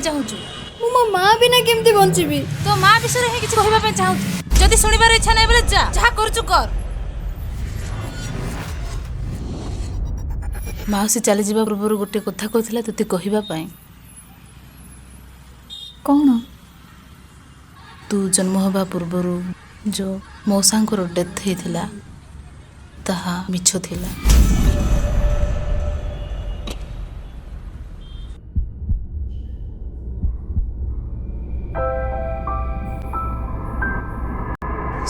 चाहूछु मु मो मां बिना केमती बंचीबी तो मां विषय ही किछ कहबा पे चाहूछु जदी सुनिबार इच्छा नै बोले जा जा करछु कर माउसी चली जीवा पूर्व गोटे कथा कहथिला तते कहिबा पई कौन तू जन्म हवा पूर्वरु जो मौसांकर डेथ हेथिला ताहा मिछ थिला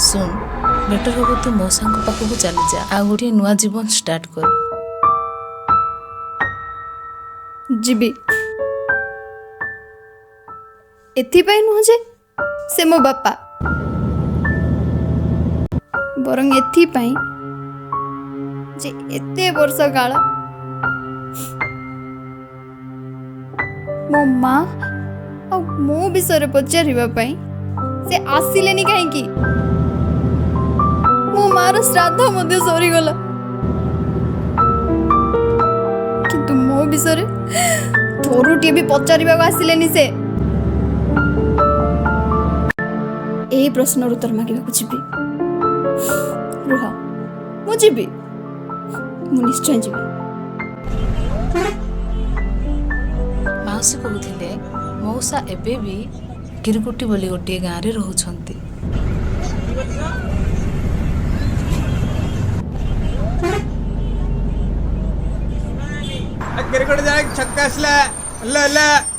सुन बेटर हो तू मौसा पाखक चली जा आ गोटे नुआ जीवन स्टार्ट कर जीबी एथिपाई नुह जे से मो बापा बरं एथिपाई जे एते वर्ष काल मो माँ आ मो विषय पचारिबा पई से आसिलेनी कहीं मो मार श्राद्ध मध्य सरीगला किंतु मो विषय थोरुटी भी पचारिबा आसिलेनी से ए प्रश्न उत्तर मागिबा जीवी रुह मु जीवी मु निश्चय जीवी माउसी कहूथिले मौसा एबे भी किरकुटी बोली गोटे गाँव रे रहउछंती किरकुट जाए छक्का ले ले